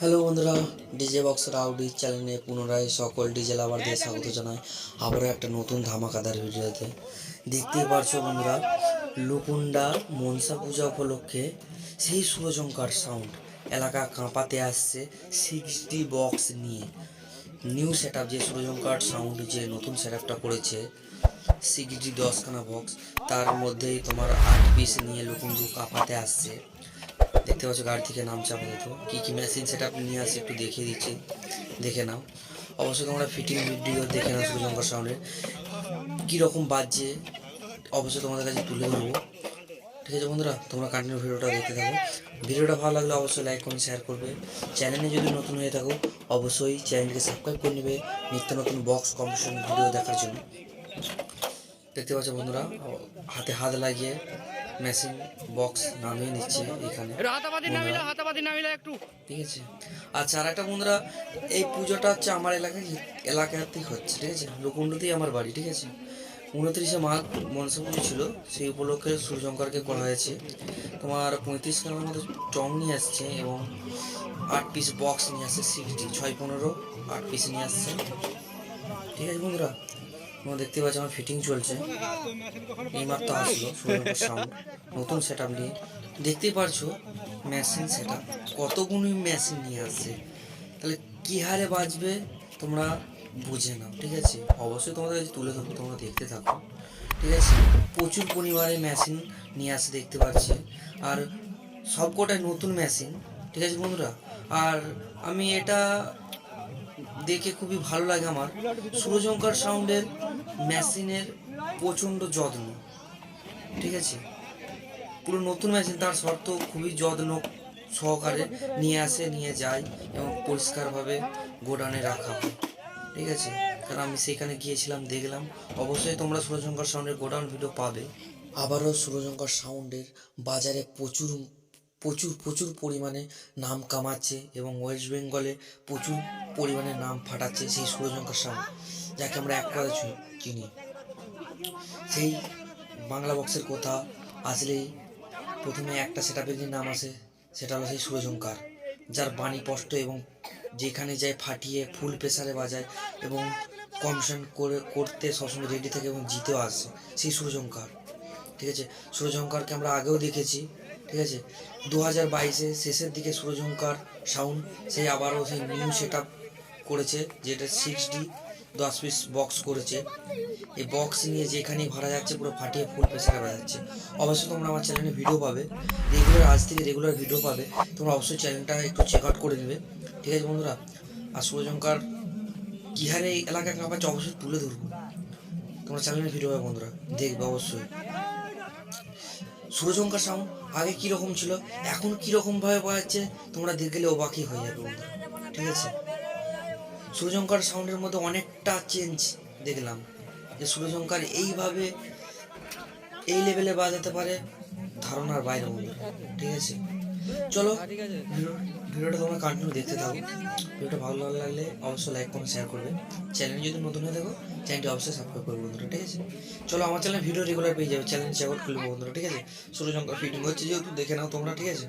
Hello বন্ধুরা, DJ box rowdy চ্যানেলে পুনরায় সকল ডিজে লাভারদের স্বাগত জানাই আবারও একটা নতুন ধামাকাদার ভিডিওতে। দেখতেই পারছো বন্ধুরা, লুকুন্ডা মনসা পূজা উপলক্ষে সেই সুরজঙ্কার সাউন্ড এলাকা কাঁপাতে আসছে 6D বক্স নিয়ে। নিউ সেট আপ যে সুরজঙ্কার সাউন্ড যে নতুন সেট আপটা করেছে 6D 10খানা বক্স, তার মধ্যেই তোমার 8 পিস নিয়ে লুকুন্ডু কাঁপাতে আসছে। দেখতে পাচ্ছ গাড়ি থেকে নামছে। আপাতত কী কী মেশিন সেট আপ নিয়ে আসে একটু দেখিয়ে দিচ্ছি, দেখে নাও। অবশ্যই তোমরা ফিটিং ভিডিও দেখে নাও সুরজঙ্কার সাউন্ডের কীরকম বাজছে, অবশ্যই তোমাদের কাছে তুলে ধরবো। ঠিক আছে বন্ধুরা, তোমরা কন্টিনিউ ভিডিওটা দেখতে থাকো। ভিডিওটা ভালো লাগলে অবশ্যই লাইক করুন, শেয়ার করবে। চ্যানেলে যদি নতুন হয়ে থাকো অবশ্যই চ্যানেলকে সাবস্ক্রাইব করে নেবে নিত্য নতুন বক্স কম্পিটিশন ভিডিও দেখার জন্য। দেখতে পাচ্ছ বন্ধুরা, হাতে হাত লাগিয়ে মেশিন বক্স নামিয়ে নিচ্ছে এখানে, ঠিক আছে। আচ্ছা, আর একটা বন্ধুরা, এই পুজোটা হচ্ছে আমার এলাকাতেই হচ্ছে, ঠিক আছে। লুকুন্ডুতেই আমার বাড়ি, ঠিক আছে। 29শে মাঘ মনসা পুজো ছিল, সেই উপলক্ষে সূর্যঙ্করকে করা হয়েছে। তোমার 35 খানার মতো চং নিয়ে আসছে এবং 8 পিস বক্স নিয়ে আসছে 6D 6-15 8 পিস নিয়ে আসছে, ঠিক আছে বন্ধুরা। তোমরা দেখতে পাচ্ছ আমার ফিটিং চলছে, এইমাত্র আসলো সুরজঙ্কার সাউন্ড নতুন সেট আপ নিয়ে। দেখতেই পারছো মেশিন সেট আপ কতগুলো মেশিন নিয়ে আসছে, তাহলে কী হারে বাজবে তোমরা বুঝে নাও, ঠিক আছে। অবশ্যই তোমাদের কাছে তুলে ধরবো, তোমরা দেখতে থাকো, ঠিক আছে। প্রচুর পরিমাণে মেশিন নিয়ে আসে দেখতে পাচ্ছি, আর সবকটাই নতুন মেশিন, ঠিক আছে বন্ধুরা। আর আমি এটা দেখে খুবই ভালো লাগে আমার, সুরজঙ্কার সাউন্ডের মেশিনের প্রচণ্ড যত্ন, ঠিক আছে। পুরো নতুন মেশিন, তার শর্ত খুবই যত্ন সহকারে নিয়ে আসে, নিয়ে যায় এবং পরিষ্কারভাবে গোডাউনে রাখা হয়, ঠিক আছে। কারণ আমি সেখানে গিয়েছিলাম, দেখলাম। অবশ্যই তোমরা সুরজঙ্কার সাউন্ডের গোডাউন ভিডিও পাবে। আবারও সুরজঙ্কার সাউন্ডের বাজারে প্রচুর প্রচুর প্রচুর পরিমাণে নাম কামাচ্ছে এবং ওয়েস্ট বেঙ্গলে প্রচুর পরিমাণে নাম ফাটাচ্ছে সেই সুরজঙ্কার সাউন্ড, যাকে আমরা এক কথা চিনি। সেই বাংলা বক্সের কথা আসলেই প্রথমে একটা সেট আপের যে নাম আসে সেটা হলো সেই সুরজঙ্কার, যার বাণী স্পষ্ট এবং যেখানে যায় ফাটিয়ে ফুল প্রেসারে বাজায় এবং কমিশন করতে সবসময় রেডি থাকে এবং জিতেও আসে সেই সুরজঙ্কার, ঠিক আছে। সুরজঙ্কারকে আমরা আগেও দেখেছি, ঠিক আছে। 2022-এ শেষের দিকে সুরজঙ্কার সাউন্ড সেই আবারও সেই নিউ সেট আপ করেছে, যেটা 6D 10 পিস বক্স করেছে। এই বক্স নিয়ে যেখানেই ভরা যাচ্ছে পুরো ফাটিয়ে ফুল প্রেসারে বাজাচ্ছে। অবশ্যই তোমরা আমার চ্যানেলে ভিডিও পাবে রেগুলার, আজ থেকে রেগুলার ভিডিও পাবে। তোমরা অবশ্যই চ্যানেলটা একটু চেক আউট করে নেবে, ঠিক আছে বন্ধুরা। আর সুরজঙ্কার কী হারে এই এলাকা কাঁপাচ্ছে অবশ্যই তুলে ধরবো, তোমরা চ্যানেলে ভিডিও পাবে বন্ধুরা, দেখবে অবশ্যই। সুরজঙ্কার সাউন্ড আগে কীরকম ছিল, এখন কীরকমভাবে বাজাচ্ছে তোমরা দেখলে অবাকই হয়ে যাবে বন্ধুরা, ঠিক আছে। সুরজঙ্কার সাউন্ডের মধ্যে অনেকটা চেঞ্জ দেখলাম, যে সুরজঙ্কার এইভাবে এই লেভেলে বাজাতে পারে ধারণার বাইরে বন্ধুরা, ঠিক আছে। চলো ভিডিওটা তোমরা কন্টিনিউ দেখতে থাকো। ভিডিওটা ভালো লাগলে অবশ্যই লাইক কমেন্ট শেয়ার করবে। চ্যানেল যদি নতুন হয়ে থাকো চ্যানেলটি অবশ্যই সাবস্ক্রাইব করবে বন্ধুরা, ঠিক আছে। চলো, আমার চ্যানেলে ভিডিও রেগুলার পেয়ে যাবে, চ্যানেল চেক আউট করবে বন্ধুরা, ঠিক আছে। সুরজঙ্কার ফিটিং হচ্ছে যেহেতু দেখে নাও তোমরা, ঠিক আছে।